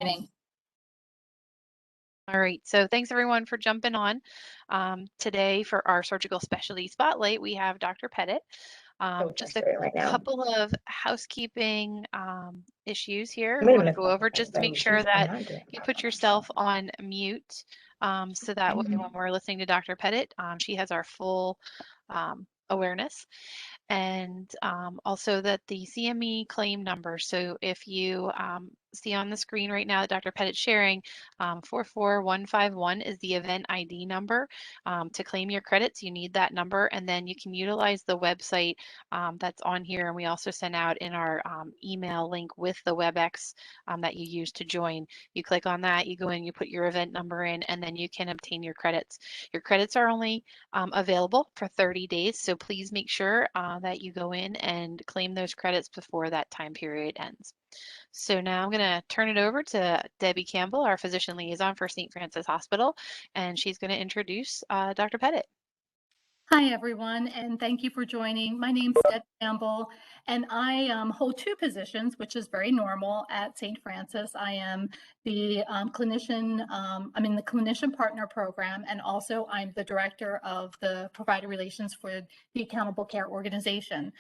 Meeting. All right, so thanks everyone for jumping on. Today for our surgical specialty spotlight, we have Dr. Petit. Just a couple of housekeeping issues here we want to go over just to make sure that you put yourself on mute so that way when we're listening to Dr. Petit, she has our full awareness. And also that the CME claim number. So if you see on the screen right now that Dr. Petit's sharing, 44151 is the event ID number. To claim your credits, you need that number, and then you can utilize the website that's on here. And we also send out in our email link with the WebEx that you use to join. You click on that, you go in, you put your event number in, and then you can obtain your credits. Your credits are only available for 30 days, so please make sure that you go in and claim those credits before that time period ends. So now I'm going to turn it over to Debbie Campbell, our physician liaison for St. Francis Hospital, and she's going to introduce Dr. Petit. Hi, everyone, and thank you for joining. My name's Deb Campbell, and I hold two positions, which is very normal at St. Francis. I am the clinician, I'm in the clinician partner program, and also I'm the director of the provider relations for the Accountable Care Organization.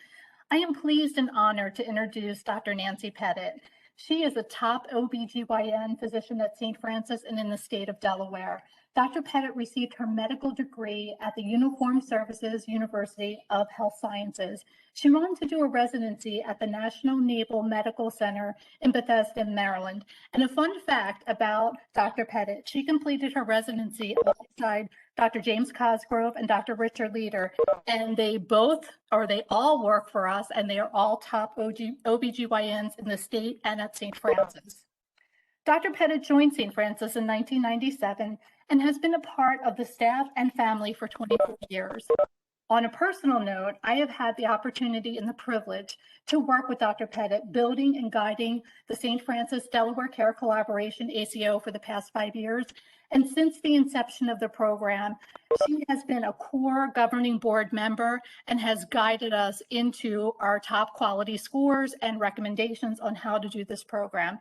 I am pleased and honored to introduce Dr. Nancy Petit. She is a top OBGYN physician at St. Francis and in the state of Delaware. Dr. Petit received her medical degree at the Uniformed Services University of Health Sciences. She went on to do a residency at the National Naval Medical Center in Bethesda, Maryland. And a fun fact about Dr. Petit, she completed her residency alongside Dr. James Cosgrove and Dr. Richard Leader, and they all work for us, and they are all top OBGYNs in the state and at St. Francis. Dr. Petit joined St. Francis in 1997 and has been a part of the staff and family for 24 years. On a personal note, I have had the opportunity and the privilege to work with Dr. Petit, building and guiding the St. Francis Delaware Care Collaboration ACO for the past 5 years. And since the inception of the program, she has been a core governing board member and has guided us into our top quality scores and recommendations on how to do this program.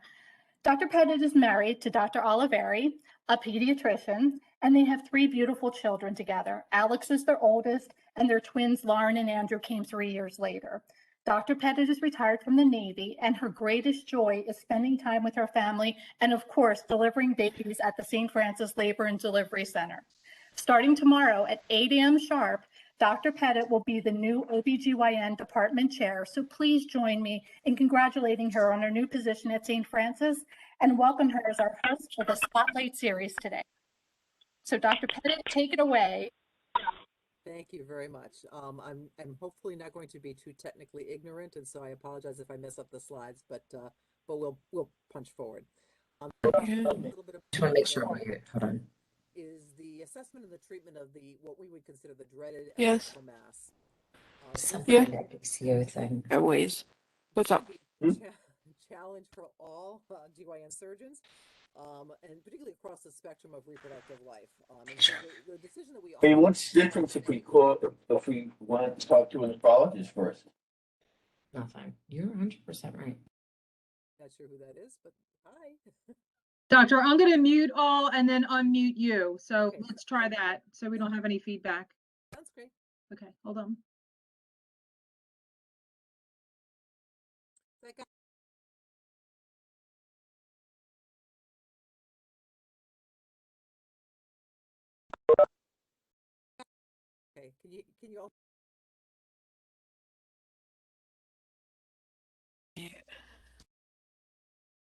Dr. Petit is married to Dr. Oliveri, a pediatrician, and they have 3 beautiful children together. Alex is their oldest, and their twins, Lauren and Andrew, came 3 years later. Dr. Petit is retired from the Navy, and her greatest joy is spending time with her family and, of course, delivering babies at the St. Francis Labor and Delivery Center. Starting tomorrow at 8 a.m. sharp, Dr. Petit will be the new OBGYN department chair, so please join me in congratulating her on her new position at St. Francis and welcome her as our host for the Spotlight series today. So Dr. Petit, take it away. Thank you very much. I'm hopefully not going to be too technically ignorant, and so I apologize if I mess up the slides, but we'll punch forward. A little bit of just want to make sure we're here. Hold on. Is the assessment and the treatment of what we would consider the dreaded Yes. mass. Some kind of ACO thing. Airways. What's up? Challenge for all GYN surgeons, and particularly across the spectrum of reproductive life. And so the decision that we all. Hey, what's the difference if we want to talk to a nephrologist first? Nothing. You're 100% right. Not sure who that is, but hi. Doctor, I'm going to mute all and then unmute you. So Okay. Let's try that so we don't have any feedback. Sounds great. Okay, hold on. Okay, can you all?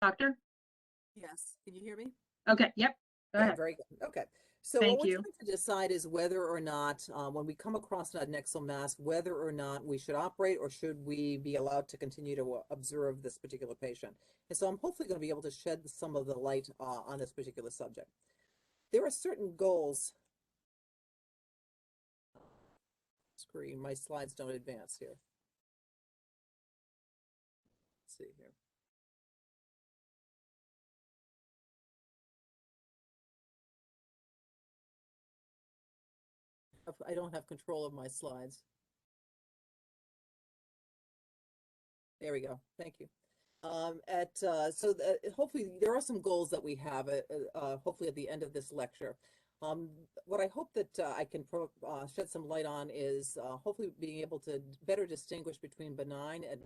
Doctor? Yes, can you hear me? Okay, yep. Go ahead. Very good. Okay. So Thank what we're you. trying to decide is whether or not, when we come across an adnexal mass, whether or not we should operate or should we be allowed to continue to observe this particular patient. And so I'm hopefully going to be able to shed some of the light on this particular subject. There are certain goals. Screen, my slides don't advance here. Let's see here. I don't have control of my slides. There we go. Thank you. Hopefully there are some goals that we have hopefully at the end of this lecture. What I hope that I can shed some light on is hopefully being able to better distinguish between benign and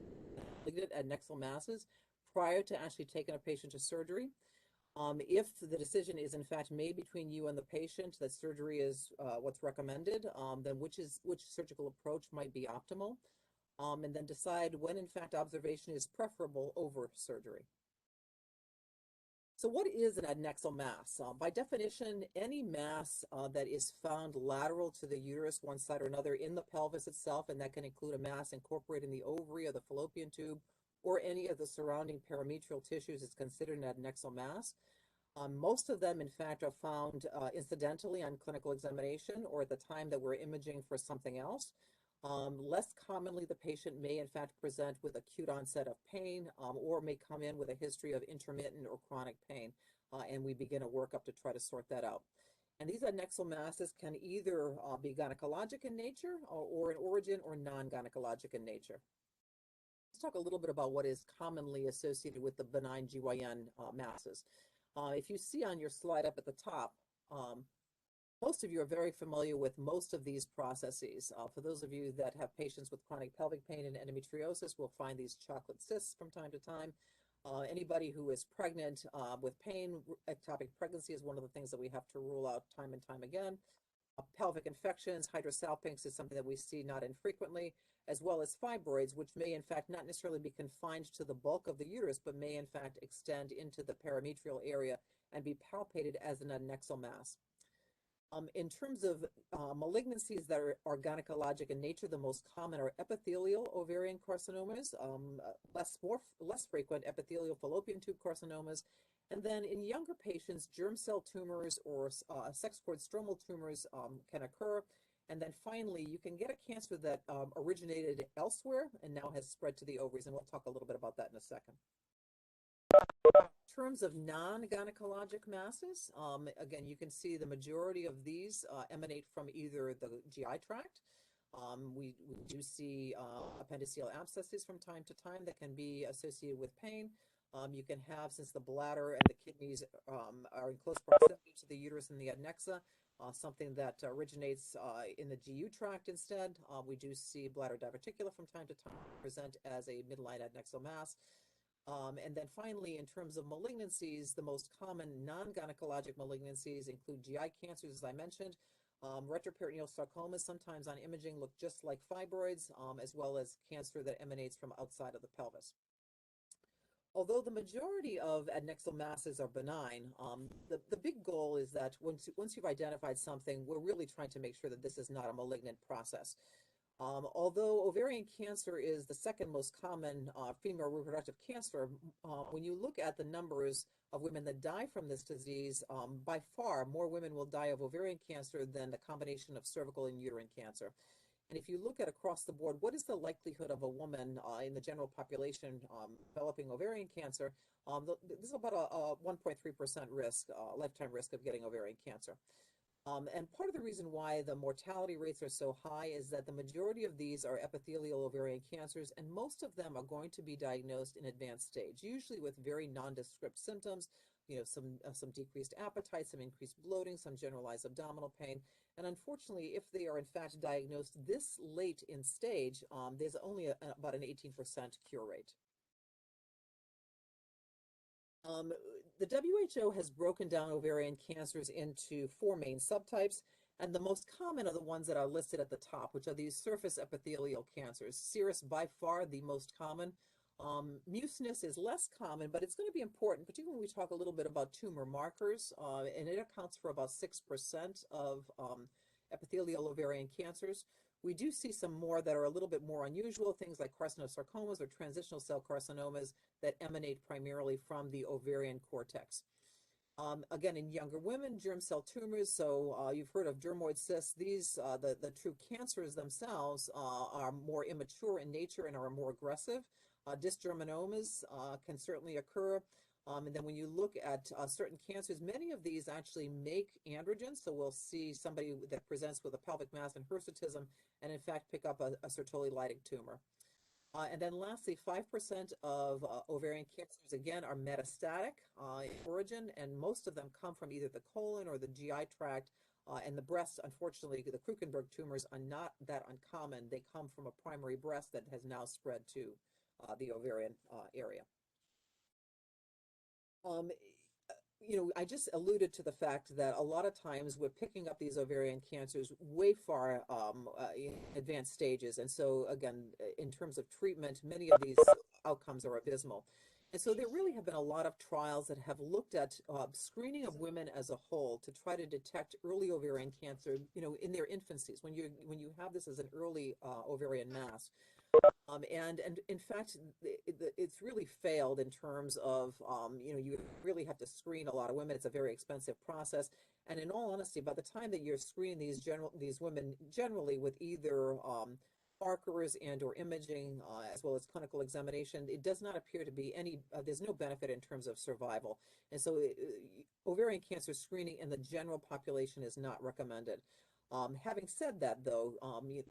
malignant adnexal masses prior to actually taking a patient to surgery. If the decision is in fact made between you and the patient that surgery is what's recommended, then which surgical approach might be optimal, and then decide when in fact observation is preferable over surgery. So what is an adnexal mass? By definition, any mass that is found lateral to the uterus, one side or another, in the pelvis itself, and that can include a mass incorporating the ovary or the fallopian tube or any of the surrounding parametrial tissues, is considered an adnexal mass. Most of them, in fact, are found incidentally on clinical examination or at the time that we're imaging for something else. Less commonly, the patient may, in fact, present with acute onset of pain or may come in with a history of intermittent or chronic pain, and we begin a workup to try to sort that out. And these adnexal masses can either be gynecologic in nature or in origin or non-gynecologic in nature. Let's talk a little bit about what is commonly associated with the benign GYN masses. If you see on your slide up at the top, most of you are very familiar with most of these processes. For those of you that have patients with chronic pelvic pain and endometriosis will find these chocolate cysts from time to time. Anybody who is pregnant with pain, ectopic pregnancy is one of the things that we have to rule out time and time again. Pelvic infections, hydrosalpinx is something that we see not infrequently, as well as fibroids, which may in fact not necessarily be confined to the bulk of the uterus, but may in fact extend into the parametrial area and be palpated as an adnexal mass. In terms of malignancies that are gynecologic in nature, the most common are epithelial ovarian carcinomas, less frequent epithelial fallopian tube carcinomas, and then in younger patients, germ cell tumors or sex cord stromal tumors can occur. And then finally, you can get a cancer that originated elsewhere and now has spread to the ovaries, and we'll talk a little bit about that in a second. In terms of non-gynecologic masses, again, you can see the majority of these emanate from either the GI tract. We do see appendiceal abscesses from time to time that can be associated with pain. You can have, since the bladder and the kidneys are in close proximity to the uterus and the adnexa, something that originates in the GU tract instead. We do see bladder diverticula from time to time present as a midline adnexal mass. And then finally, in terms of malignancies, the most common non-gynecologic malignancies include GI cancers, as I mentioned. Retroperitoneal sarcomas sometimes on imaging look just like fibroids, as well as cancer that emanates from outside of the pelvis. Although the majority of adnexal masses are benign, the big goal is that once you've identified something, we're really trying to make sure that this is not a malignant process. Although ovarian cancer is the second most common female reproductive cancer, when you look at the numbers of women that die from this disease, by far more women will die of ovarian cancer than the combination of cervical and uterine cancer. And if you look at across the board, what is the likelihood of a woman in the general population developing ovarian cancer? This is about a 1.3% risk, lifetime risk of getting ovarian cancer. And part of the reason why the mortality rates are so high is that the majority of these are epithelial ovarian cancers, and most of them are going to be diagnosed in advanced stage, usually with very nondescript symptoms, some decreased appetite, some increased bloating, some generalized abdominal pain. And unfortunately, if they are in fact diagnosed this late in stage, there's only about an 18% cure rate. The WHO has broken down ovarian cancers into 4 main subtypes, and the most common are the ones that are listed at the top, which are these surface epithelial cancers. Serous by far the most common. Mucinous is less common, but it's going to be important, particularly when we talk a little bit about tumor markers, and it accounts for about 6% of epithelial ovarian cancers. We do see some more that are a little bit more unusual, things like carcinosarcomas or transitional cell carcinomas that emanate primarily from the ovarian cortex. Again, in younger women, germ cell tumors, so you've heard of dermoid cysts. These, the true cancers themselves are more immature in nature and are more aggressive. Dysgerminomas can certainly occur. And then when you look at certain cancers, many of these actually make androgens. So we'll see somebody that presents with a pelvic mass and hirsutism and in fact pick up a Sertoli-Leydig tumor. And then lastly, 5% of ovarian cancers, again, are metastatic in origin, and most of them come from either the colon or the GI tract. And the breast, unfortunately, the Krukenberg tumors are not that uncommon. They come from a primary breast that has now spread to the ovarian area. I just alluded to the fact that a lot of times we're picking up these ovarian cancers way far in advanced stages. And so, again, in terms of treatment, many of these outcomes are abysmal. And so there really have been a lot of trials that have looked at screening of women as a whole to try to detect early ovarian cancer, in their infancies, when you have this as an early ovarian mass. And in fact, it's really failed in terms of, you really have to screen a lot of women. It's a very expensive process. And in all honesty, by the time that you're screening these women generally with either markers and or imaging, as well as clinical examination, it does not appear to be there's no benefit in terms of survival. And so ovarian cancer screening in the general population is not recommended. Having said that, though,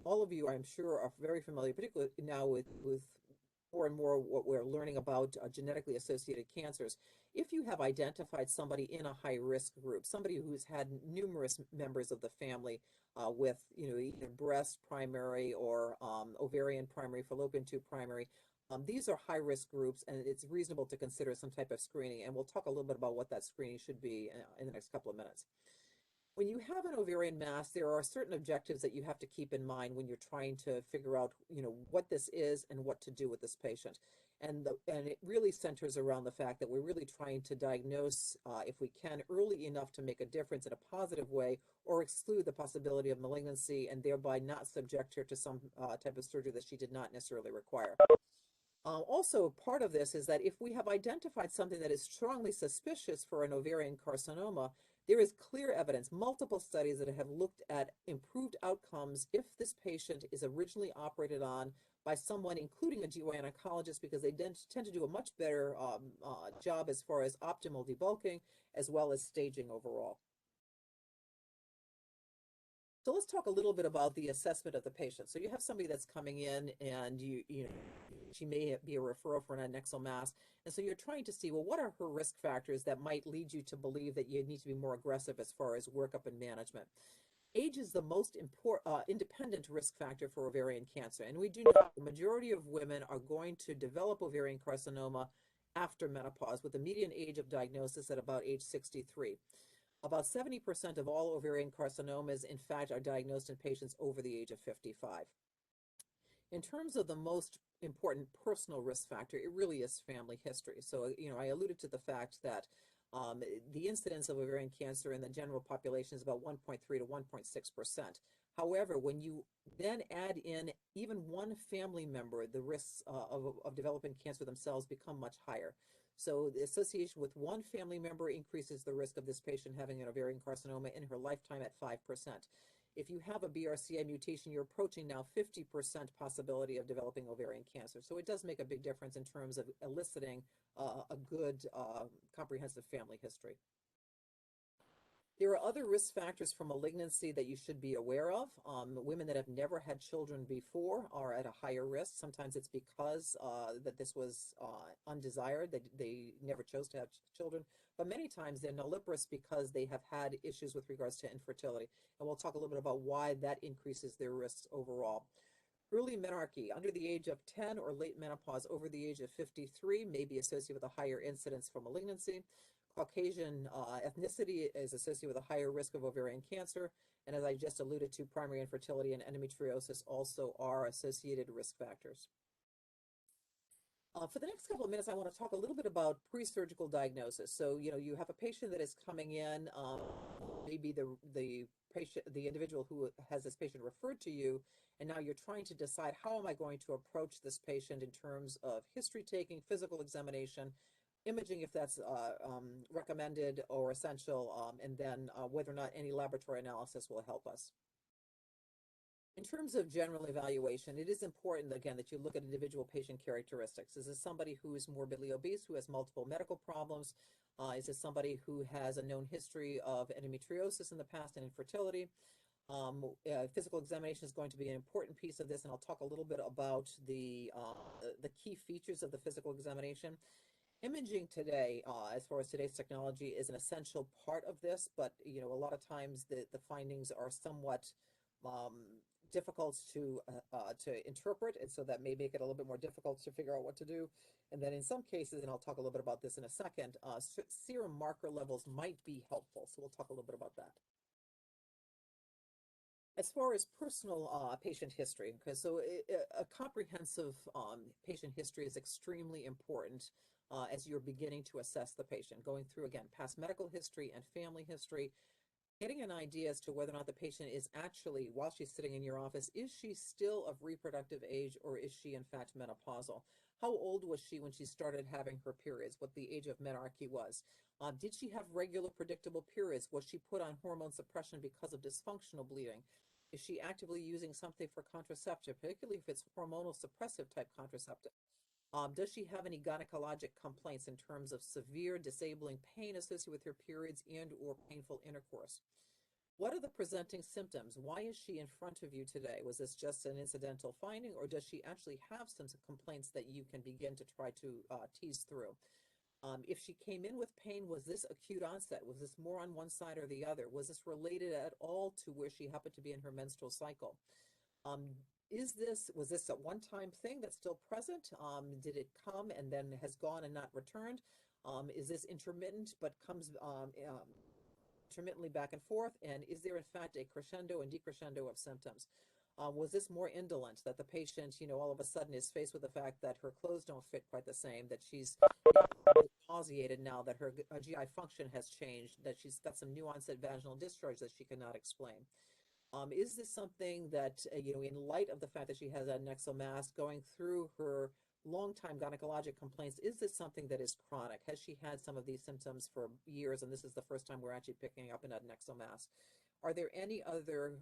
all of you, I'm sure, are very familiar, particularly now with more and more what we're learning about genetically associated cancers. If you have identified somebody in a high-risk group, somebody who's had numerous members of the family with, either breast primary or ovarian primary, fallopian tube primary, these are high-risk groups, and it's reasonable to consider some type of screening. And we'll talk a little bit about what that screening should be in the next couple of minutes. When you have an ovarian mass, there are certain objectives that you have to keep in mind when you're trying to figure out, what this is and what to do with this patient. And it really centers around the fact that we're really trying to diagnose, if we can, early enough to make a difference in a positive way, or exclude the possibility of malignancy and thereby not subject her to some type of surgery that she did not necessarily require. Also, part of this is that if we have identified something that is strongly suspicious for an ovarian carcinoma, there is clear evidence, multiple studies that have looked at improved outcomes if this patient is originally operated on by someone, including a GYN oncologist, because they tend to do a much better job as far as optimal debulking as well as staging overall. So let's talk a little bit about the assessment of the patient. So you have somebody that's coming in, and she may be a referral for an adnexal mass. And so you're trying to see, well, what are her risk factors that might lead you to believe that you need to be more aggressive as far as workup and management? Age is the most independent risk factor for ovarian cancer. And we do know the majority of women are going to develop ovarian carcinoma after menopause, with a median age of diagnosis at about age 63. About 70% of all ovarian carcinomas, in fact, are diagnosed in patients over the age of 55. In terms of the most important personal risk factor, it really is family history. So, I alluded to the fact that the incidence of ovarian cancer in the general population is about 1.3 to 1.6%. However, when you then add in even one family member, the risks of developing cancer themselves become much higher. So the association with one family member increases the risk of this patient having an ovarian carcinoma in her lifetime at 5%. If you have a BRCA mutation, you're approaching now 50% possibility of developing ovarian cancer. So it does make a big difference in terms of eliciting a good comprehensive family history. There are other risk factors for malignancy that you should be aware of. Women that have never had children before are at a higher risk. Sometimes it's because that this was undesired, that they never chose to have children. But many times they're nulliparous because they have had issues with regards to infertility. And we'll talk a little bit about why that increases their risks overall. Early menarche, under the age of 10, or late menopause over the age of 53, may be associated with a higher incidence for malignancy. Caucasian ethnicity is associated with a higher risk of ovarian cancer. And as I just alluded to, primary infertility and endometriosis also are associated risk factors. For the next couple of minutes, I want to talk a little bit about pre-surgical diagnosis. So, you have a patient that is coming in, maybe the individual who has this patient referred to you, and now you're trying to decide, how am I going to approach this patient in terms of history taking, physical examination, imaging if that's recommended or essential, and then whether or not any laboratory analysis will help us. In terms of general evaluation, it is important, again, that you look at individual patient characteristics. Is this somebody who is morbidly obese, who has multiple medical problems? Is this somebody who has a known history of endometriosis in the past and infertility? Physical examination is going to be an important piece of this, and I'll talk a little bit about the key features of the physical examination. Imaging today, as far as today's technology, is an essential part of this, but a lot of times the findings are somewhat difficult to interpret, and so that may make it a little bit more difficult to figure out what to do. And then in some cases, and I'll talk a little bit about this in a second, serum marker levels might be helpful, so we'll talk a little bit about that. As far as personal patient history, okay, so a comprehensive patient history is extremely important as you're beginning to assess the patient, going through, again, past medical history and family history, getting an idea as to whether or not the patient is actually, while she's sitting in your office, is she still of reproductive age, or is she in fact menopausal? How old was she when she started having her periods? What the age of menarche was? Did she have regular predictable periods? Was she put on hormone suppression because of dysfunctional bleeding? Is she actively using something for contraceptive, particularly if it's hormonal suppressive type contraceptive? Does she have any gynecologic complaints in terms of severe disabling pain associated with her periods and or painful intercourse? What are the presenting symptoms? Why is she in front of you today? Was this just an incidental finding, or does she actually have some complaints that you can begin to try to tease through? If she came in with pain, was this acute onset? Was this more on one side or the other? Was this related at all to where she happened to be in her menstrual cycle? Was this a one-time thing that's still present? Did it come and then has gone and not returned? Is this intermittent but comes intermittently back and forth? And is there in fact a crescendo and decrescendo of symptoms? Was this more indolent, that the patient, all of a sudden is faced with the fact that her clothes don't fit quite the same, that she's nauseated now, that her GI function has changed, that she's got some new onset vaginal discharge that she cannot explain? Is this something that, in light of the fact that she has adnexal mass, going through her long-time gynecologic complaints, is this something that is chronic? Has she had some of these symptoms for years, and this is the first time we're actually picking up an adnexal mass? Are there any other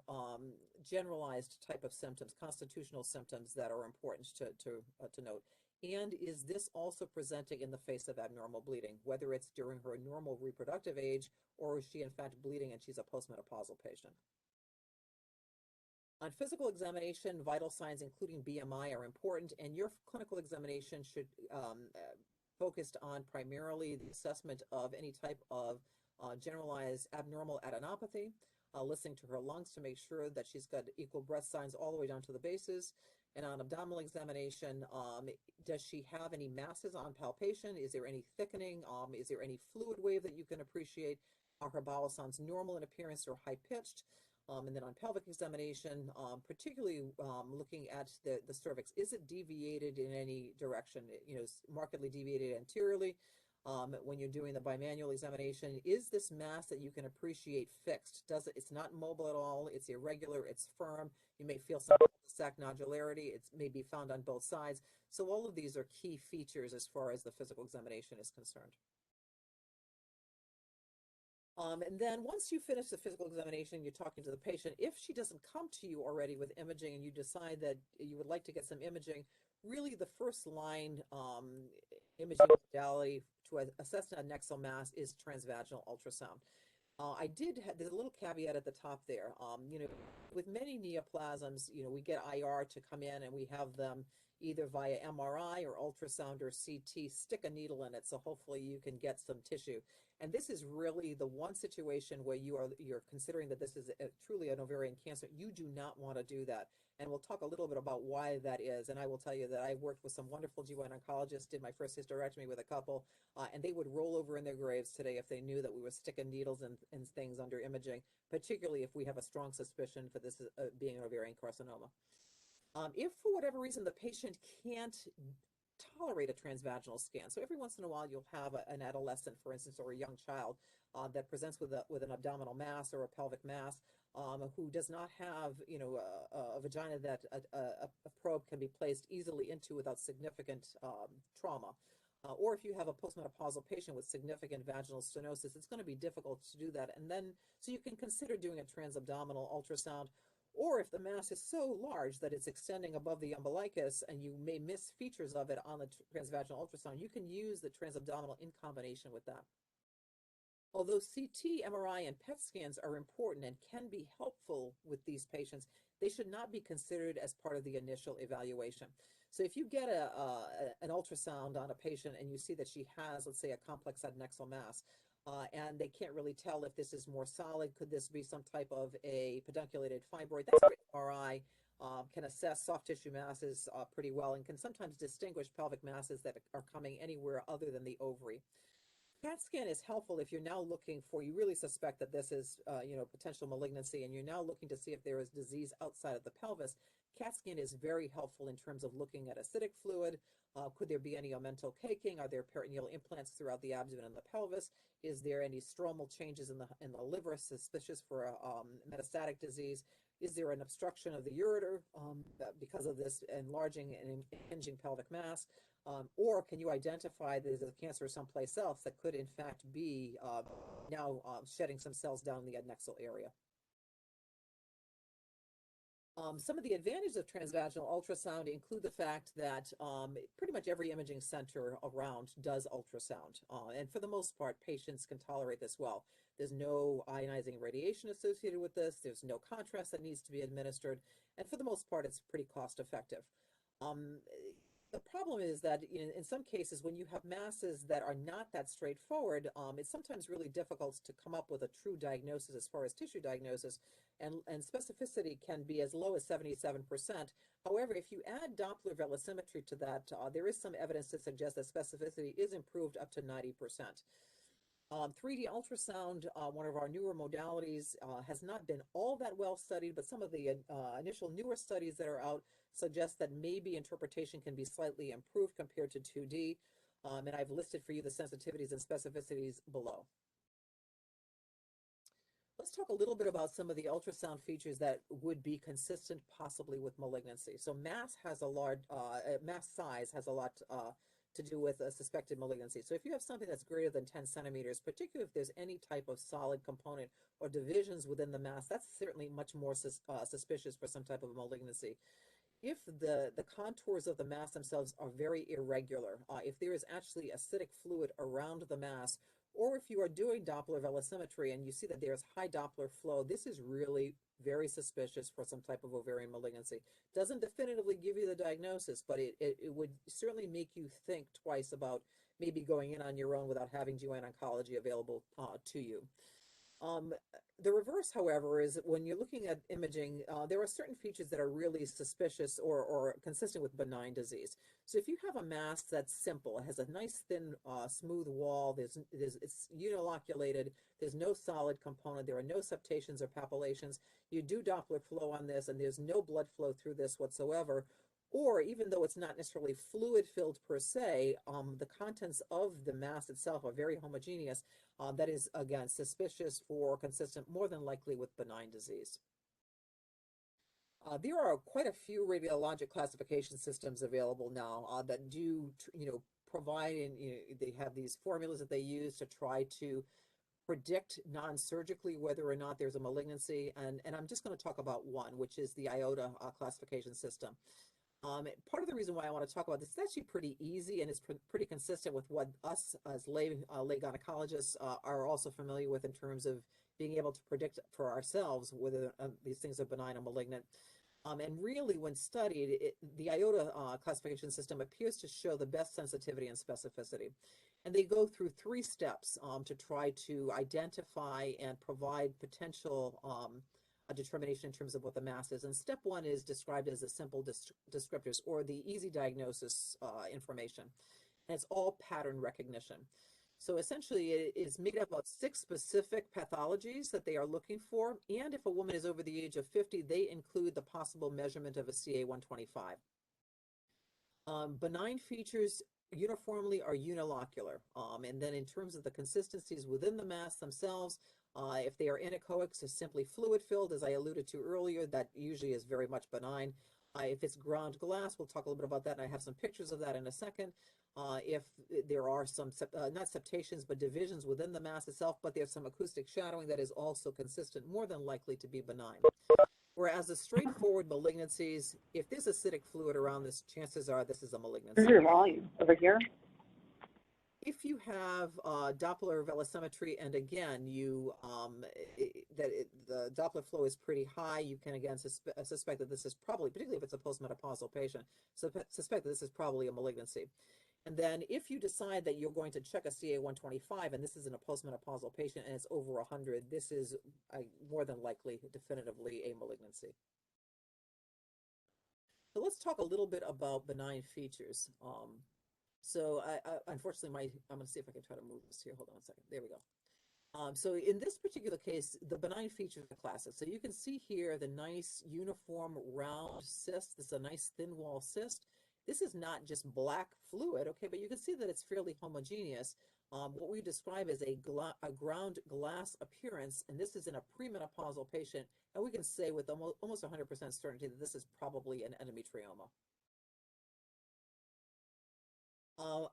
generalized type of symptoms, constitutional symptoms, that are important to note? And is this also presenting in the face of abnormal bleeding, whether it's during her normal reproductive age, or is she in fact bleeding and she's a postmenopausal patient? On physical examination, vital signs including BMI are important, and your clinical examination should focus on primarily the assessment of any type of generalized abnormal adenopathy, listening to her lungs to make sure that she's got equal breath signs all the way down to the bases. And on abdominal examination, does she have any masses on palpation? Is there any thickening? Is there any fluid wave that you can appreciate? Are her bowel sounds normal in appearance or high-pitched? And then on pelvic examination, particularly looking at the cervix, is it deviated in any direction? Markedly deviated anteriorly. When you're doing the bimanual examination, is this mass that you can appreciate fixed? It's not mobile at all, it's irregular, it's firm. You may feel some sac nodularity, it may be found on both sides. So all of these are key features as far as the physical examination is concerned. And then once you finish the physical examination, you're talking to the patient. If she doesn't come to you already with imaging and you decide that you would like to get some imaging, really the first line imaging modality to assess an adnexal mass is transvaginal ultrasound. There's a little caveat at the top there. With many neoplasms, we get IR to come in and we have them either via MRI or ultrasound or CT stick a needle in it, so hopefully you can get some tissue. And this is really the one situation where you're considering that this is truly an ovarian cancer. You do not want to do that. And we'll talk a little bit about why that is. And I will tell you that I worked with some wonderful GYN oncologists, did my first hysterectomy with a couple, and they would roll over in their graves today if they knew that we were sticking needles and things under imaging, particularly if we have a strong suspicion for this being an ovarian carcinoma. If for whatever reason the patient can't tolerate a transvaginal scan, so every once in a while you'll have an adolescent, for instance, or a young child that presents with an abdominal mass or a pelvic mass who does not have a vagina that a probe can be placed easily into without significant trauma. Or if you have a postmenopausal patient with significant vaginal stenosis, it's going to be difficult to do that. And then, so you can consider doing a transabdominal ultrasound. Or if the mass is so large that it's extending above the umbilicus and you may miss features of it on the transvaginal ultrasound, you can use the transabdominal in combination with that. although CT, MRI, and PET scans are important and can be helpful with these patients, they should not be considered as part of the initial evaluation. So if you get an ultrasound on a patient and you see that she has, let's say, a complex adnexal mass, and they can't really tell if this is more solid, could this be some type of a pedunculated fibroid, that's where MRI can assess soft tissue masses pretty well and can sometimes distinguish pelvic masses that are coming anywhere other than the ovary. CAT scan is helpful if you're now looking for, you really suspect that this is, potential malignancy, and you're now looking to see if there is disease outside of the pelvis. CAT scan is very helpful in terms of looking at acidic fluid. Could there be any omental caking? Are there peritoneal implants throughout the abdomen and the pelvis? Is there any stromal changes in the liver, suspicious for metastatic disease? Is there an obstruction of the ureter because of this enlarging and impinging pelvic mass? Or can you identify there's a cancer someplace else that could in fact be now shedding some cells down in the adnexal area? Some of the advantages of transvaginal ultrasound include the fact that pretty much every imaging center around does ultrasound. And for the most part, patients can tolerate this well. There's no ionizing radiation associated with this. There's no contrast that needs to be administered. And for the most part, it's pretty cost effective. The problem is that in some cases, when you have masses that are not that straightforward, it's sometimes really difficult to come up with a true diagnosis as far as tissue diagnosis, and specificity can be as low as 77%. However, if you add Doppler velocimetry to that, there is some evidence to suggest that specificity is improved up to 90%. 3D ultrasound, one of our newer modalities, has not been all that well studied, but some of the initial newer studies that are out suggest that maybe interpretation can be slightly improved compared to 2D, and I've listed for you the sensitivities and specificities below. Let's talk a little bit about some of the ultrasound features that would be consistent possibly with malignancy. So mass has a large, mass size has a lot to do with a suspected malignancy. So if you have something that's greater than 10 centimeters, particularly if there's any type of solid component or divisions within the mass, that's certainly much more suspicious for some type of malignancy. If the contours of the mass themselves are very irregular, if there is actually acidic fluid around the mass, or if you are doing Doppler velocimetry and you see that there's high Doppler flow, this is really very suspicious for some type of ovarian malignancy. Doesn't definitively give you the diagnosis, but it would certainly make you think twice about maybe going in on your own without having GYN Oncology available to you. The reverse, however, is when you're looking at imaging, there are certain features that are really suspicious or consistent with benign disease. So if you have a mass that's simple, it has a nice thin, smooth wall, it's uniloculated, there's no solid component, there are no septations or papillations, you do Doppler flow on this and there's no blood flow through this whatsoever, or even though it's not necessarily fluid-filled per se, the contents of the mass itself are very homogeneous. That is, again, suspicious or consistent, more than likely with benign disease. There are quite a few radiologic classification systems available now that do, provide, and they have these formulas that they use to try to predict non-surgically whether or not there's a malignancy. And I'm just going to talk about one, which is the IOTA classification system. Part of the reason why I want to talk about this is actually pretty easy, and it's pretty consistent with what us as lay gynecologists are also familiar with in terms of being able to predict for ourselves whether these things are benign or malignant. And really, when studied, the IOTA classification system appears to show the best sensitivity and specificity. And they go through 3 steps to try to identify and provide potential a determination in terms of what the mass is. And step 1 is described as the simple descriptors, or the easy diagnosis information. And it's all pattern recognition. So essentially it is made up of 6 specific pathologies that they are looking for. And if a woman is over the age of 50, they include the possible measurement of a CA-125. Benign features uniformly are unilocular. And then in terms of the consistencies within the mass themselves, if they are anechoic, so simply fluid-filled, as I alluded to earlier, that usually is very much benign. If it's ground glass, we'll talk a little bit about that, and I have some pictures of that in a second. If there are some, not septations, but divisions within the mass itself, but there's some acoustic shadowing, that is also consistent, more than likely to be benign. Whereas the straightforward malignancies, if there's acidic fluid around this, chances are this is a malignancy. Is your volume over here? if you have Doppler velocimetry, and again, you the Doppler flow is pretty high, you can again suspect that this is probably, particularly if it's a postmenopausal patient, suspect that this is probably a malignancy. And then if you decide that you're going to check a CA-125, and this is in a postmenopausal patient and it's over 100, this is more than likely definitively a malignancy. So let's talk a little bit about benign features. So unfortunately, I'm going to see if I can try to move this here. Hold on 1 second. There we go. So in this particular case, the benign features are classic. So you can see here the nice uniform round cyst. This is a nice thin wall cyst. This is not just black fluid, okay, but you can see that it's fairly homogeneous. What we describe as a ground glass appearance, and this is in a premenopausal patient, and we can say with almost 100% certainty that this is probably an endometrioma.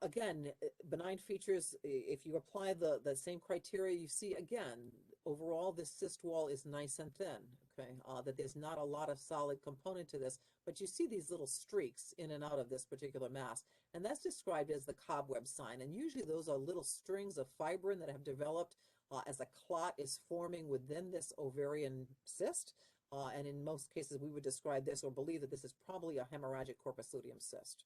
Again, benign features, if you apply the same criteria, you see again, overall this cyst wall is nice and thin, okay, that there's not a lot of solid component to this, but you see these little streaks in and out of this particular mass, and that's described as the cobweb sign, and usually those are little strings of fibrin that have developed as a clot is forming within this ovarian cyst, and in most cases we would describe this or believe that this is probably a hemorrhagic corpus luteum cyst.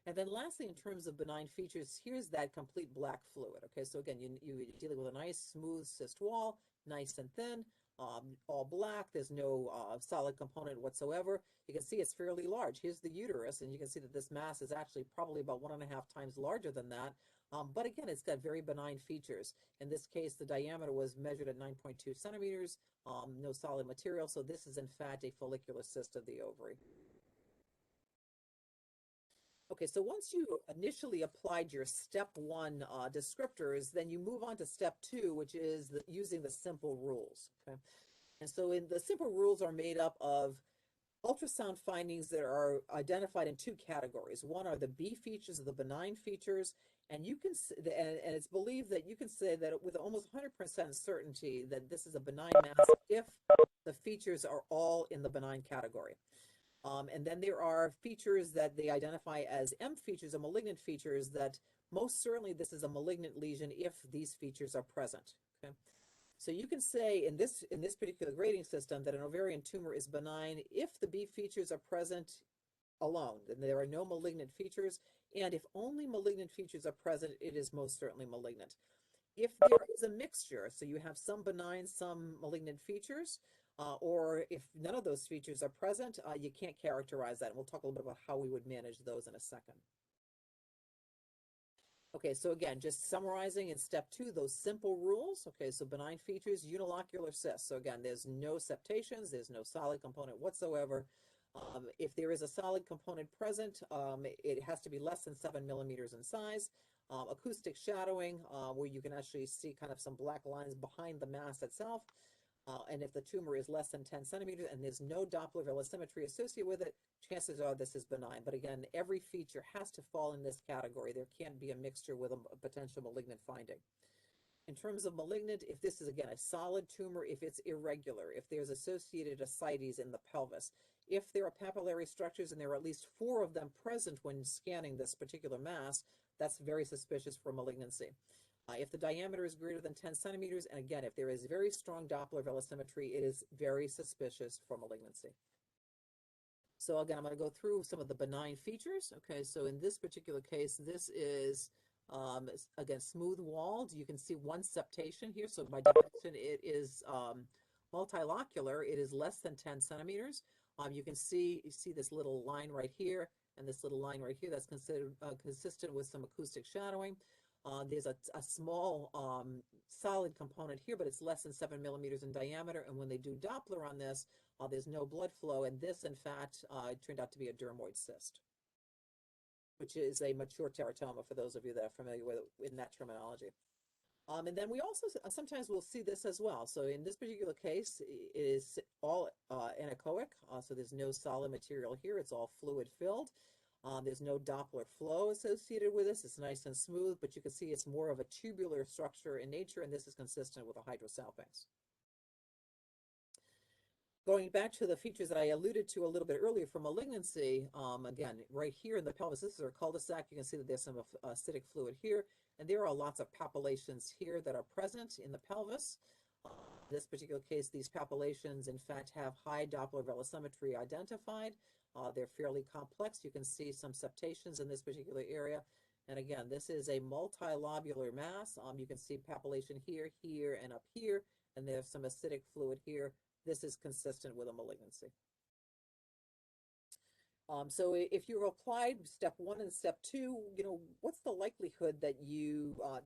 And then lastly, in terms of benign features, here's that complete black fluid. Okay, so again, you're dealing with a nice smooth cyst wall, nice and thin, all black. There's no solid component whatsoever. You can see it's fairly large. Here's the uterus, and you can see that this mass is actually probably about 1.5 times larger than that. But again, it's got very benign features. In this case, the diameter was measured at 9.2 centimeters, no solid material. So this is in fact a follicular cyst of the ovary. Okay, so once you initially applied your step 1 descriptors, then you move on to step 2, which is using the simple rules. Okay, and so the simple rules are made up of ultrasound findings that are identified in 2 categories. One are the B features, the benign features, and you can and it's believed that you can say that with almost 100% certainty that this is a benign mass if the features are all in the benign category. And then there are features that they identify as M features or malignant features that most certainly this is a malignant lesion if these features are present. Okay, so you can say in this particular grading system that an ovarian tumor is benign if the B features are present alone, then there are no malignant features, and if only malignant features are present, it is most certainly malignant. If there is a mixture, so you have some benign, some malignant features, or if none of those features are present, you can't characterize that. And we'll talk a little bit about how we would manage those in a second. Okay, so again, just summarizing in step 2, those simple rules. Okay, so benign features, unilocular cyst. So again, there's no septations, there's no solid component whatsoever. If there is a solid component present, it has to be less than 7 millimeters in size. Acoustic shadowing, where you can actually see kind of some black lines behind the mass itself. And if the tumor is less than 10 centimeters and there's no Doppler velocimetry associated with it, chances are this is benign. But again, every feature has to fall in this category. There can't be a mixture with a potential malignant finding. In terms of malignant, if this is, again, a solid tumor, if it's irregular, if there's associated ascites in the pelvis, if there are papillary structures and there are at least 4 of them present when scanning this particular mass, that's very suspicious for malignancy. If the diameter is greater than 10 centimeters, and again, if there is very strong Doppler velocimetry, it is very suspicious for malignancy. So again, I'm going to go through some of the benign features. Okay, so in this particular case, this is, again, smooth walled. You can see one septation here. So by definition, it is multilocular. It is less than 10 centimeters. You can see this little line right here and this little line right here. That's considered consistent with some acoustic shadowing. There's a small solid component here, but it's less than 7 millimeters in diameter. And when they do Doppler on this, there's no blood flow. And this, in fact, turned out to be a dermoid cyst, which is a mature teratoma for those of you that are familiar with it in that terminology. And then we also sometimes will see this as well. So in this particular case, it is all anechoic. So there's no solid material here. It's all fluid filled. There's no Doppler flow associated with this. It's nice and smooth, but you can see it's more of a tubular structure in nature, and this is consistent with a hydrosalpinx. Going back to the features that I alluded to a little bit earlier for malignancy, again, right here in the pelvis, this is our cul-de-sac. You can see that there's some acidic fluid here, and there are lots of papillations here that are present in the pelvis. In this particular case, these papillations, in fact, have high Doppler velocimetry identified. They're fairly complex. You can see some septations in this particular area. And again, this is a multilobular mass. You can see papillation here, here, and up here, and there's some acidic fluid here. This is consistent with a malignancy. So if you applied step 1 and step 2, what's the likelihood that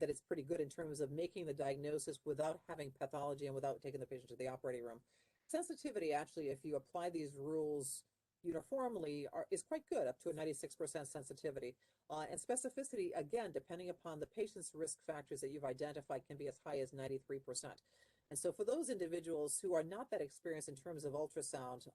that it's pretty good in terms of making the diagnosis without having pathology and without taking the patient to the operating room? Sensitivity, actually, if you apply these rules uniformly, is quite good, up to a 96% sensitivity. And specificity, again, depending upon the patient's risk factors that you've identified, can be as high as 93%. And so for those individuals who are not that experienced in terms of ultrasound,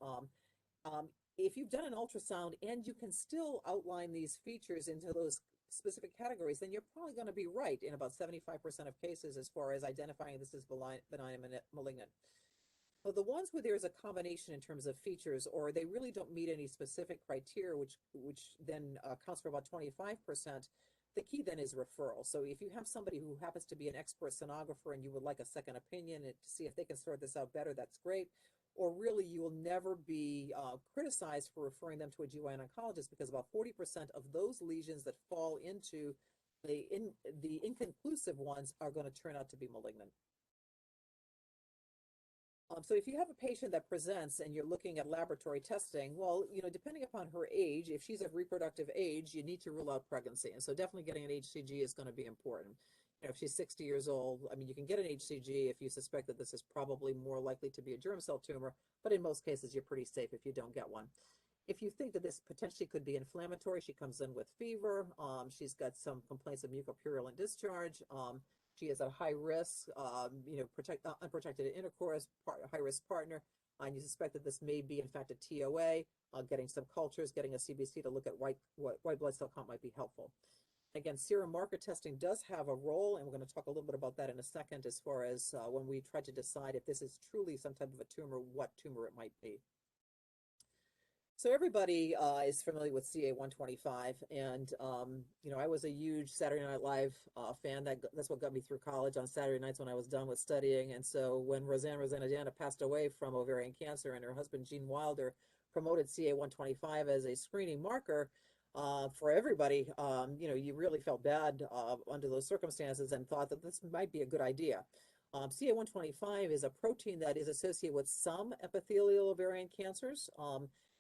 if you've done an ultrasound and you can still outline these features into those specific categories, then you're probably going to be right in about 75% of cases as far as identifying this as benign and malignant. But the ones where there's a combination in terms of features, or they really don't meet any specific criteria, which then accounts for about 25%, the key then is referral. So if you have somebody who happens to be an expert sonographer and you would like a second opinion to see if they can sort this out better, that's great. Or really, you will never be criticized for referring them to a GYN oncologist, because about 40% of those lesions that fall into the inconclusive ones are going to turn out to be malignant. So if you have a patient that presents and you're looking at laboratory testing, well, depending upon her age, if she's of reproductive age, you need to rule out pregnancy. And so definitely getting an HCG is going to be important. If she's 60 years old, I mean, you can get an HCG if you suspect that this is probably more likely to be a germ cell tumor, but in most cases, you're pretty safe if you don't get one. If you think that this potentially could be inflammatory, she comes in with fever. She's got some complaints of mucopurulent discharge. She is at high risk, unprotected intercourse, high-risk partner, and you suspect that this may be, in fact, a TOA. Getting some cultures, getting a CBC to look at white blood cell count might be helpful. Again, serum marker testing does have a role, and we're going to talk a little bit about that in a second as far as when we try to decide if this is truly some type of a tumor, what tumor it might be. So everybody is familiar with CA-125, and I was a huge Saturday Night Live fan. That's what got me through college on Saturday nights when I was done with studying. And so when Rosanna passed away from ovarian cancer, and her husband Gene Wilder promoted CA-125 as a screening marker for everybody, you really felt bad under those circumstances and thought that this might be a good idea. CA-125 is a protein that is associated with some epithelial ovarian cancers.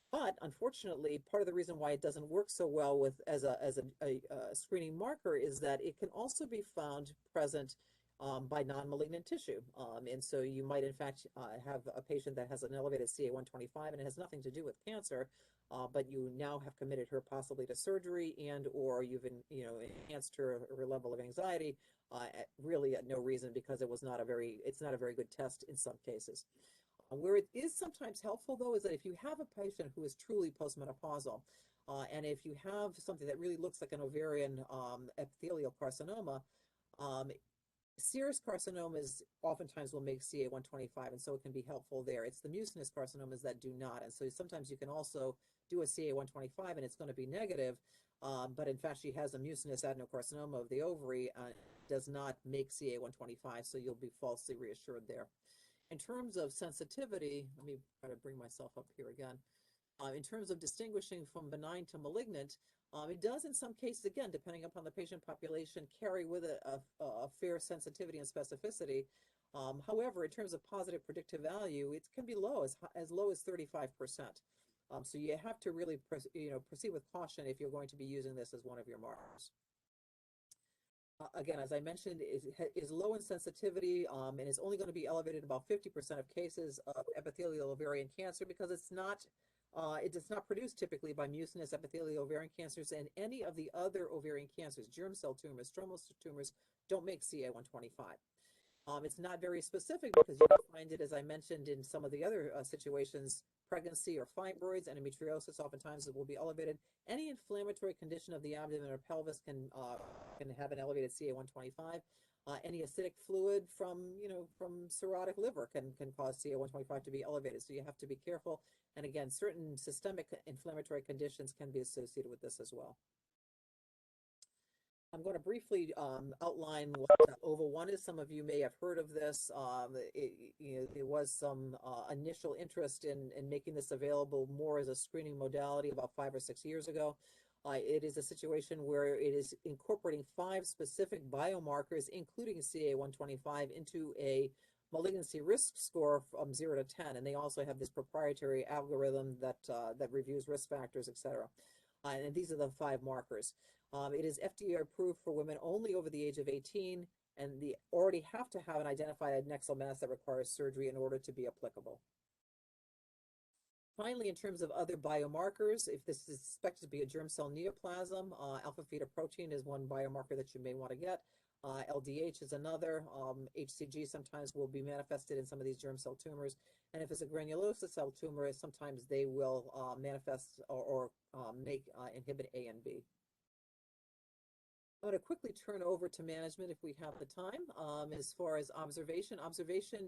But unfortunately, part of the reason why it doesn't work so well as a screening marker is that it can also be found present by non-malignant tissue. And so you might, in fact, have a patient that has an elevated CA-125 and it has nothing to do with cancer, but you now have committed her possibly to surgery or you've enhanced her level of anxiety, really at no reason, because it's not a very good test in some cases. Where it is sometimes helpful, though, is that if you have a patient who is truly postmenopausal, and if you have something that really looks like an ovarian epithelial carcinoma, serous carcinomas oftentimes will make CA-125, and so it can be helpful there. It's the mucinous carcinomas that do not, and so sometimes you can also do a CA-125 and it's going to be negative, but in fact she has a mucinous adenocarcinoma of the ovary, does not make CA-125, so you'll be falsely reassured there. In terms of sensitivity, let me try to bring myself up here again. In terms of distinguishing from benign to malignant, it does in some cases, again, depending upon the patient population, carry with it a fair sensitivity and specificity. However, in terms of positive predictive value, it can be as low as 35%. So you have to really proceed with caution if you're going to be using this as one of your markers. Again, as I mentioned, is low in sensitivity and is only going to be elevated in about 50% of cases of epithelial ovarian cancer, because it does not produce typically by mucinous epithelial ovarian cancers, and any of the other ovarian cancers, germ cell tumors, stromal tumors, don't make CA-125. It's not very specific because you can find it, as I mentioned, in some of the other situations, pregnancy or fibroids, endometriosis oftentimes will be elevated. Any inflammatory condition of the abdomen or pelvis can have an elevated CA-125. Any acidic fluid from, from cirrhotic liver can cause CA-125 to be elevated. So you have to be careful. And again, certain systemic inflammatory conditions can be associated with this as well. I'm going to briefly outline what OVA1 is. Some of you may have heard of this. There was some initial interest in making this available more as a screening modality about 5 or 6 years ago. It is a situation where it is incorporating 5 specific biomarkers, including CA-125, into a malignancy risk score from 0 to 10. And they also have this proprietary algorithm that reviews risk factors, et cetera. And these are the 5 markers. It is FDA approved for women only over the age of 18, and they already have to have an identified adnexal mass that requires surgery in order to be applicable. Finally, in terms of other biomarkers, if this is suspected to be a germ cell neoplasm, alpha-fetoprotein is one biomarker that you may want to get. LDH is another. HCG sometimes will be manifested in some of these germ cell tumors. And if it's a granulosa cell tumor, sometimes they will manifest or inhibit A and B. I'm going to quickly turn over to management if we have the time. As far as observation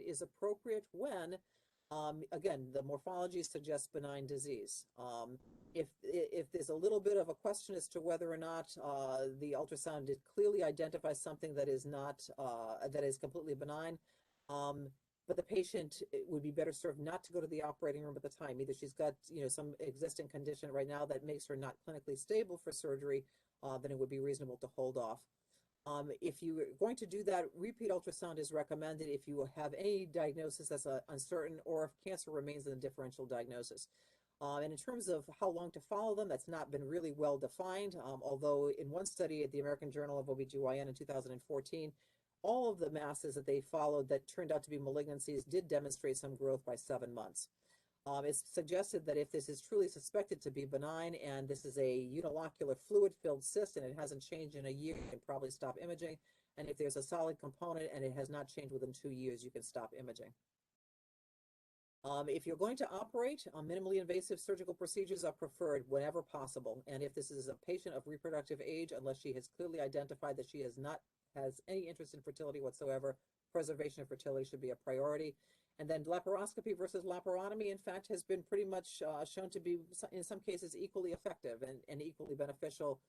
is appropriate when, again, the morphology suggests benign disease. If there's a little bit of a question as to whether or not the ultrasound did clearly identify something that is not that is completely benign, but the patient would be better served not to go to the operating room at the time. Either she's got some existing condition right now that makes her not clinically stable for surgery, then it would be reasonable to hold off. If you're going to do that, repeat ultrasound is recommended if you have any diagnosis that's uncertain or if cancer remains in a differential diagnosis. And in terms of how long to follow them, that's not been really well defined, although in one study at the American Journal of OBGYN in 2014, all of the masses that they followed that turned out to be malignancies did demonstrate some growth by 7 months. It's suggested that if this is truly suspected to be benign and this is a unilocular fluid-filled cyst and it hasn't changed in a year, you can probably stop imaging. And if there's a solid component and it has not changed within 2 years, you can stop imaging. If you're going to operate, minimally invasive surgical procedures are preferred whenever possible. And if this is a patient of reproductive age, unless she has clearly identified that she has any interest in fertility whatsoever, preservation of fertility should be a priority. And then laparoscopy versus laparotomy, in fact, has been pretty much shown to be, in some cases, equally effective and equally beneficial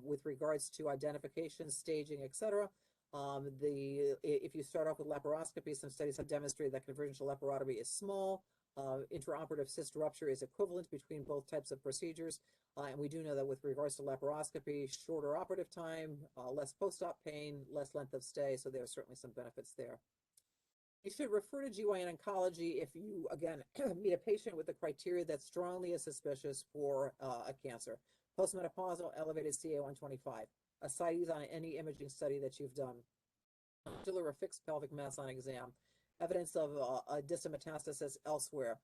with regards to identification, staging, et cetera. If you start off with laparoscopy, some studies have demonstrated that conversion to laparotomy is small. Intraoperative cyst rupture is equivalent between both types of procedures. And we do know that with regards to laparoscopy, shorter operative time, less post-op pain, less length of stay. So there are certainly some benefits there. You should refer to GYN Oncology if you, again, meet a patient with a criteria that strongly is suspicious for a cancer. Postmenopausal elevated CA-125, ascites on any imaging study that you've done, or fixed pelvic mass on exam, evidence of a distant metastasis elsewhere.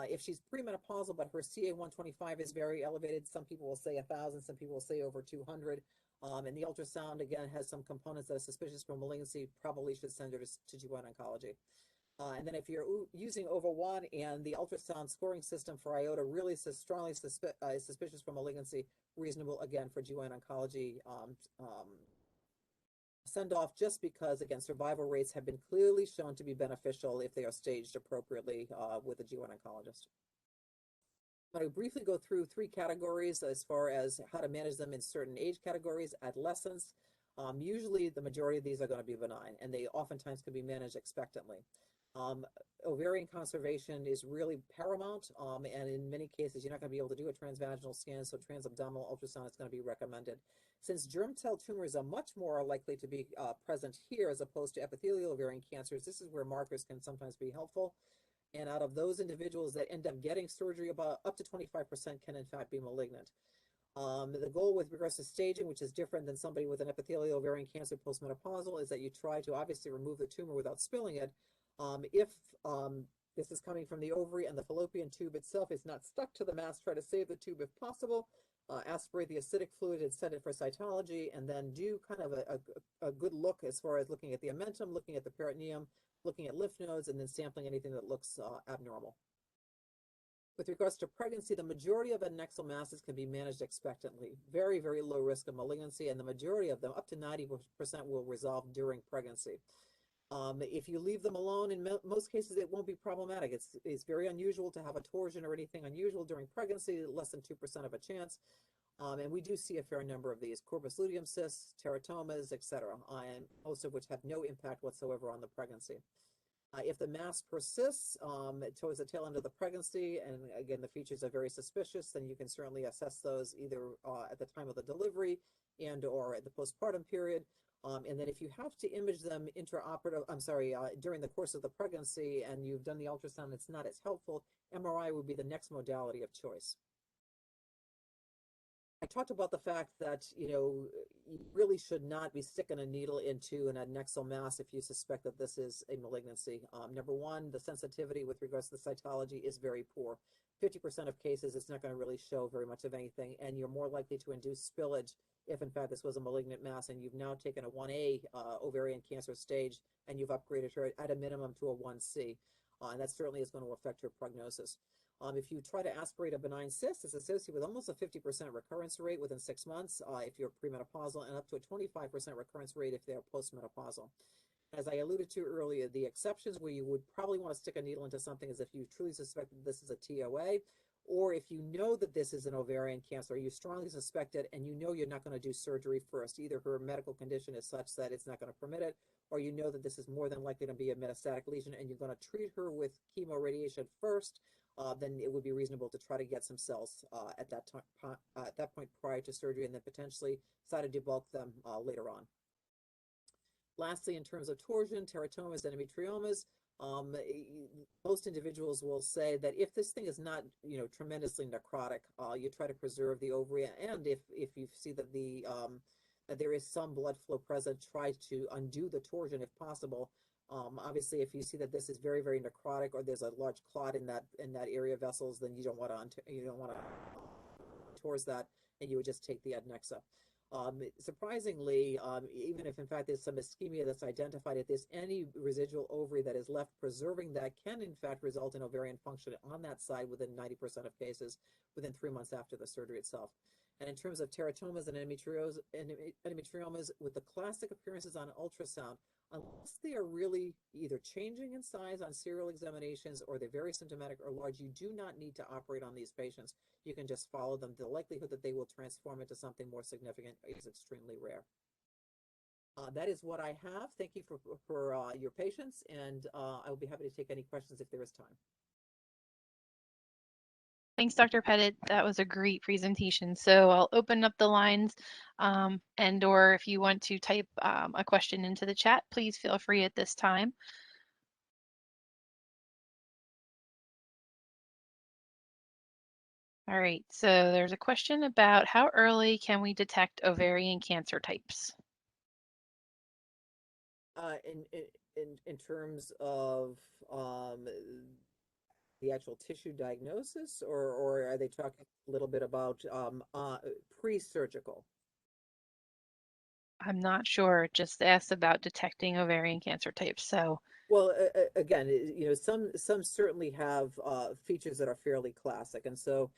If she's premenopausal but her CA-125 is very elevated, some people will say 1,000, some people will say over 200. And the ultrasound, again, has some components that are suspicious for malignancy, probably should send her to GYN Oncology. And then if you're using OVA1 and the ultrasound scoring system for IOTA really strongly suspicious for malignancy, reasonable, again, for GYN Oncology send off, just because, again, survival rates have been clearly shown to be beneficial if they are staged appropriately with a GYN oncologist. I'm going to briefly go through 3 categories as far as how to manage them in certain age categories. Adolescents, usually the majority of these are going to be benign, and they oftentimes can be managed expectantly. Ovarian conservation is really paramount, and in many cases, you're not going to be able to do a transvaginal scan, so transabdominal ultrasound is going to be recommended. Since germ cell tumors are much more likely to be present here as opposed to epithelial ovarian cancers, this is where markers can sometimes be helpful. And out of those individuals that end up getting surgery, about up to 25% can in fact be malignant. The goal with regards to staging, which is different than somebody with an epithelial ovarian cancer postmenopausal, is that you try to obviously remove the tumor without spilling it. If this is coming from the ovary and the fallopian tube itself is not stuck to the mass, try to save the tube if possible. Aspirate the acidic fluid and send it for cytology, and then do kind of a good look as far as looking at the omentum, looking at the peritoneum, looking at lymph nodes, and then sampling anything that looks abnormal. With regards to pregnancy, the majority of adnexal masses can be managed expectantly. Very, very low risk of malignancy, and the majority of them, up to 90%, will resolve during pregnancy. If you leave them alone, in most cases, it won't be problematic. It's very unusual to have a torsion or anything unusual during pregnancy, less than 2% of a chance. And we do see a fair number of these, corpus luteum cysts, teratomas, etc., and most of which have no impact whatsoever on the pregnancy. If the mass persists towards the tail end of the pregnancy, and again, the features are very suspicious, then you can certainly assess those either at the time of the delivery and or at the postpartum period. And then if you have to image them during the course of the pregnancy and you've done the ultrasound, it's not as helpful, MRI would be the next modality of choice. I talked about the fact that, you really should not be sticking a needle into an adnexal mass if you suspect that this is a malignancy. Number one, the sensitivity with regards to the cytology is very poor. 50% of cases, it's not going to really show very much of anything, and you're more likely to induce spillage if, in fact, this was a malignant mass and you've now taken a 1A ovarian cancer stage and you've upgraded her at a minimum to a 1C. And that certainly is going to affect her prognosis. If you try to aspirate a benign cyst, it's associated with almost a 50% recurrence rate within 6 months if you're premenopausal, and up to a 25% recurrence rate if they're postmenopausal. As I alluded to earlier, the exceptions where you would probably want to stick a needle into something is if you truly suspect that this is a TOA, or if you know that this is an ovarian cancer, you strongly suspect it, and you know you're not going to do surgery first. Either her medical condition is such that it's not going to permit it, or you know that this is more than likely to be a metastatic lesion, and you're going to treat her with chemo radiation first. Then it would be reasonable to try to get some cells at that point prior to surgery, and then potentially try to debulk them later on. Lastly, in terms of torsion, teratomas, endometriomas, most individuals will say that if this thing is not, tremendously necrotic, you try to preserve the ovary, and if you see that that there is some blood flow present, try to undo the torsion if possible. Obviously, if you see that this is very, very necrotic, or there's a large clot in that area of vessels, then you don't want to towards that, and you would just take the adnexa. Surprisingly, even if in fact there's some ischemia that's identified, if there's any residual ovary that is left, preserving that can in fact result in ovarian function on that side within 90% of cases within 3 months after the surgery itself. And in terms of teratomas and endometriomas, with the classic appearances on ultrasound, unless they are really either changing in size on serial examinations or they're very symptomatic or large, you do not need to operate on these patients. You can just follow them. The likelihood that they will transform into something more significant is extremely rare. That is what I have. Thank you for your patience, and I will be happy to take any questions if there is time. Thanks, Dr. Petit. That was a great presentation. So I'll open up the lines and or if you want to type a question into the chat, please feel free at this time. All right, so there's a question about how early can we detect ovarian cancer types? In terms of the actual tissue diagnosis, or are they talking a little bit about pre-surgical? I'm not sure. Just asked about detecting ovarian cancer types. So, well, again, some certainly have features that are fairly classic, and so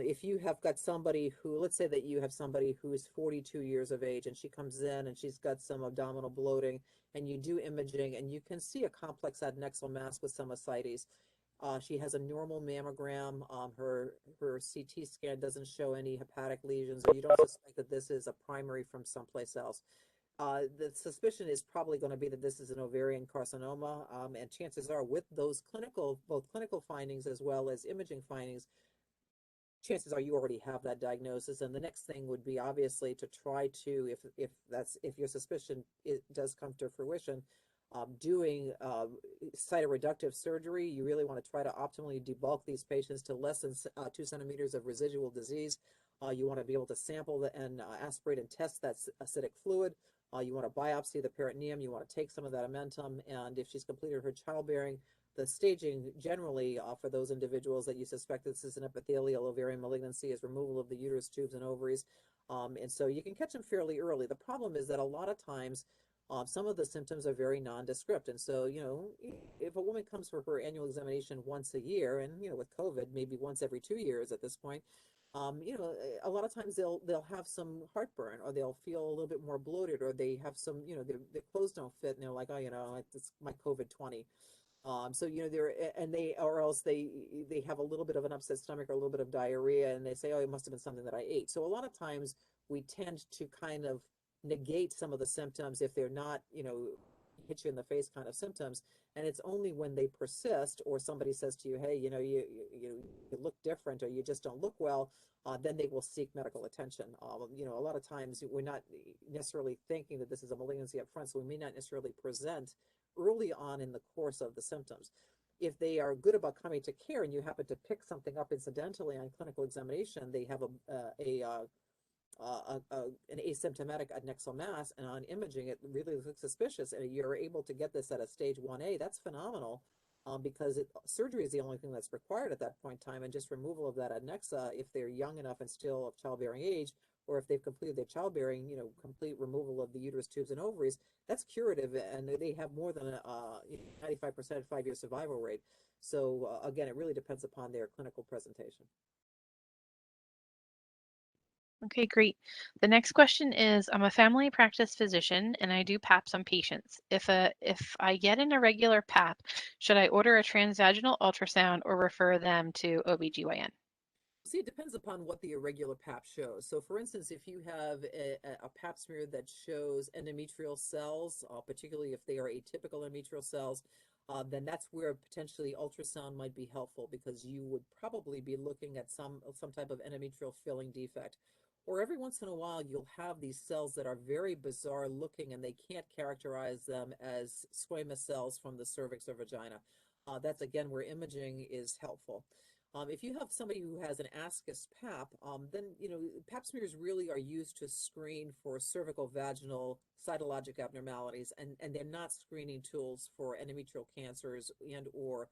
if you have got somebody who, let's say that you have somebody who is 42 years of age, and she comes in and she's got some abdominal bloating, and you do imaging, and you can see a complex adnexal mass with some ascites. She has a normal mammogram. Her CT scan doesn't show any hepatic lesions, or you don't suspect that this is a primary from someplace else. The suspicion is probably going to be that this is an ovarian carcinoma, and chances are with those both clinical findings as well as imaging findings, chances are you already have that diagnosis. And the next thing would be obviously to try to, if your suspicion does come to fruition, doing cytoreductive surgery. You really want to try to optimally debulk these patients to less than 2 centimeters of residual disease. You want to be able to sample and aspirate and test that acidic fluid. You want to biopsy the peritoneum. You want to take some of that omentum, and if she's completed her childbearing, the staging generally for those individuals that you suspect this is an epithelial ovarian malignancy is removal of the uterus tubes and ovaries. And so you can catch them fairly early. The problem is that a lot of times Some of the symptoms are very nondescript. And so, if a woman comes for her annual examination once a year, and, with COVID, maybe once every 2 years at this point, a lot of times they'll have some heartburn, or they'll feel a little bit more bloated, or they have some, their clothes don't fit, and they're like, oh, like this my COVID-20. So or else they have a little bit of an upset stomach or a little bit of diarrhea, and they say, oh, it must have been something that I ate. So a lot of times we tend to kind of negate some of the symptoms if they're not, hit you in the face kind of symptoms. And it's only when they persist, or somebody says to you, hey, you look different, or you just don't look well, then they will seek medical attention. A lot of times we're not necessarily thinking that this is a malignancy up front, so we may not necessarily present early on in the course of the symptoms. If they are good about coming to care, and you happen to pick something up incidentally on clinical examination, they have an asymptomatic adnexal mass, and on imaging it really looks suspicious, and you're able to get this at a stage 1A, that's phenomenal, because surgery is the only thing that's required at that point in time, and just removal of that adnexa if they're young enough and still of childbearing age, or if they've completed their childbearing, complete removal of the uterus, tubes, and ovaries, that's curative, and they have more than a 95% 5-year survival rate. So again, it really depends upon their clinical presentation. Okay, great. The next question is, I'm a family practice physician and I do PAPs on patients. If I get an irregular PAP, should I order a transvaginal ultrasound or refer them to OBGYN? See, it depends upon what the irregular pap shows. So for instance, if you have a pap smear that shows endometrial cells, particularly if they are atypical endometrial cells, then that's where potentially ultrasound might be helpful, because you would probably be looking at some type of endometrial filling defect. Or every once in a while, you'll have these cells that are very bizarre looking, and they can't characterize them as squamous cells from the cervix or vagina. That's, again, where imaging is helpful. If you have somebody who has an ascus pap, then, pap smears really are used to screen for cervical vaginal cytologic abnormalities, and they're not screening tools for endometrial cancers and or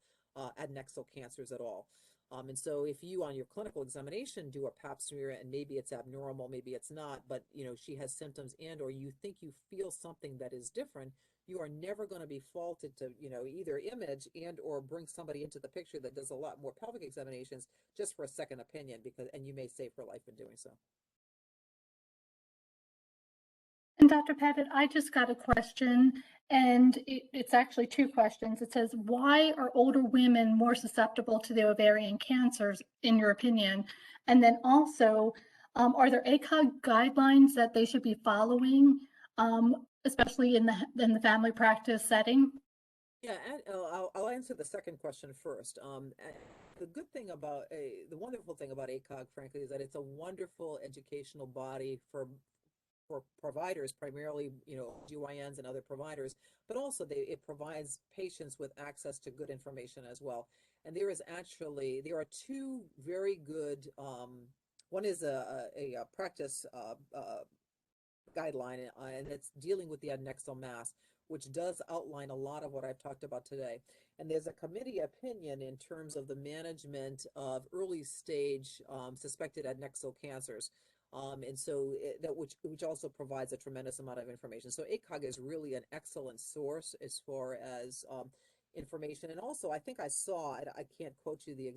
adnexal cancers at all. And so if you, on your clinical examination, do a pap smear and maybe it's abnormal, maybe it's not, but, she has symptoms and or you think you feel something that is different, you are never going to be faulted to, either image and or bring somebody into the picture that does a lot more pelvic examinations just for a second opinion, and you may save her life in doing so. And Dr. Pettit, I just got a question, and it's actually two questions. It says, why are older women more susceptible to the ovarian cancers, in your opinion? And then also, are there ACOG guidelines that they should be following, especially in the family practice setting? Yeah, and I'll answer the second question first. The good thing about the wonderful thing about ACOG, frankly, is that it's a wonderful educational body for providers, primarily, GYNs and other providers, but also it provides patients with access to good information as well. And there are two very good, one is a practice guideline, and it's dealing with the adnexal mass, which does outline a lot of what I've talked about today. And there's a committee opinion in terms of the management of early stage suspected adnexal cancers. And so which also provides a tremendous amount of information. So ACOG is really an excellent source as far as information. And also, I think I can't quote you the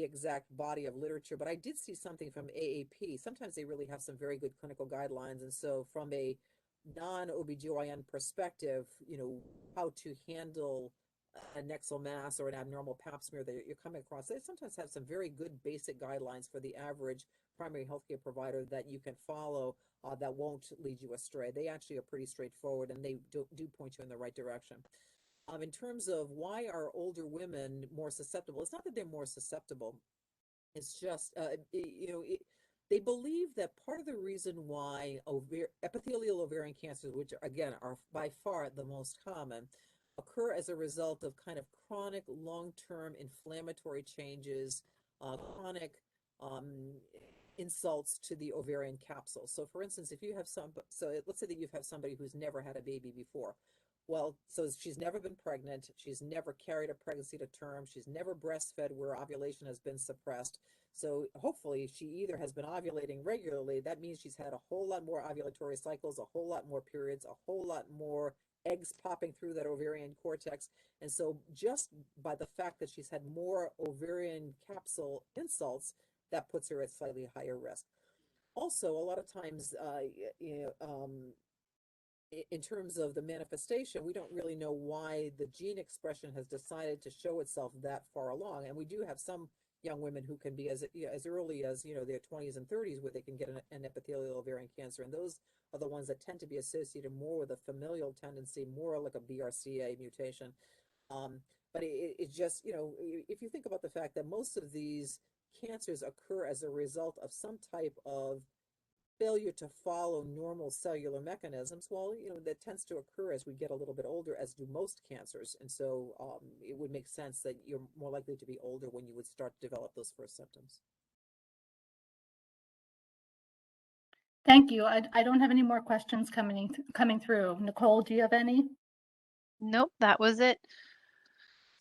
exact body of literature, but I did see something from AAP. Sometimes they really have some very good clinical guidelines. And so from a non-OBGYN perspective, how to handle an adnexal mass or an abnormal pap smear that you're coming across, they sometimes have some very good basic guidelines for the average primary healthcare provider that you can follow, that won't lead you astray. They actually are pretty straightforward, and they do point you in the right direction. In terms of why are older women more susceptible, it's not that they're more susceptible. It's just, they believe that part of the reason why epithelial ovarian cancers, which again are by far the most common, occur as a result of kind of chronic long-term inflammatory changes, chronic insults to the ovarian capsule. So for instance, if you have let's say that you have somebody who's never had a baby before. Well, so she's never been pregnant. She's never carried a pregnancy to term. She's never breastfed where ovulation has been suppressed. So hopefully she either has been ovulating regularly. That means she's had a whole lot more ovulatory cycles, a whole lot more periods, a whole lot more eggs popping through that ovarian cortex. And so just by the fact that she's had more ovarian capsule insults, that puts her at slightly higher risk. Also, a lot of times, in terms of the manifestation, we don't really know why the gene expression has decided to show itself that far along. And we do have some young women who can be as early as, their 20s and 30s where they can get an epithelial ovarian cancer. And those are the ones that tend to be associated more with a familial tendency, more like a BRCA mutation. But it just, if you think about the fact that most of these cancers occur as a result of some type of failure to follow normal cellular mechanisms, well, that tends to occur as we get a little bit older, as do most cancers. And so it would make sense that you're more likely to be older when you would start to develop those first symptoms. Thank you. I don't have any more questions coming through. Nicole, do you have any? Nope, that was it.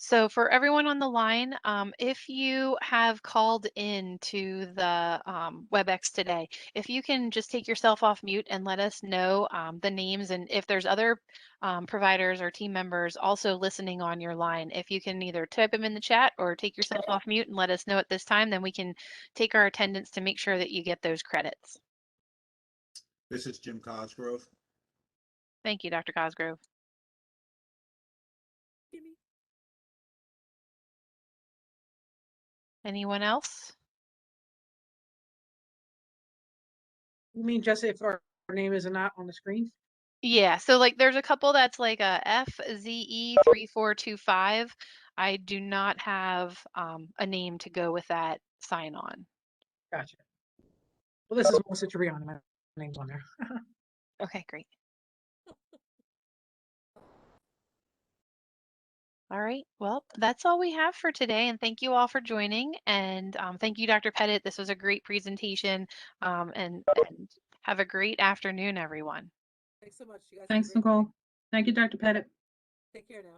So for everyone on the line, if you have called in to the WebEx today, if you can just take yourself off mute and let us know the names, and if there's other providers or team members also listening on your line, if you can either type them in the chat or take yourself off mute and let us know at this time, then we can take our attendance to make sure that you get those credits. This is Jim Cosgrove. Thank you, Dr. Cosgrove. Anyone else? You mean just if our name is not on the screen? Yeah, so like there's a couple that's like a FZE3425. I do not have a name to go with that sign on. Gotcha. Well, this is Melissa Triana. My name's on there. Okay, great. All right, well, that's all we have for today, and thank you all for joining, and thank you, Dr. Petit. This was a great presentation, and have a great afternoon, everyone. Thanks so much. You guys Thanks, Nicole. Thank you, Dr. Petit. Take care now.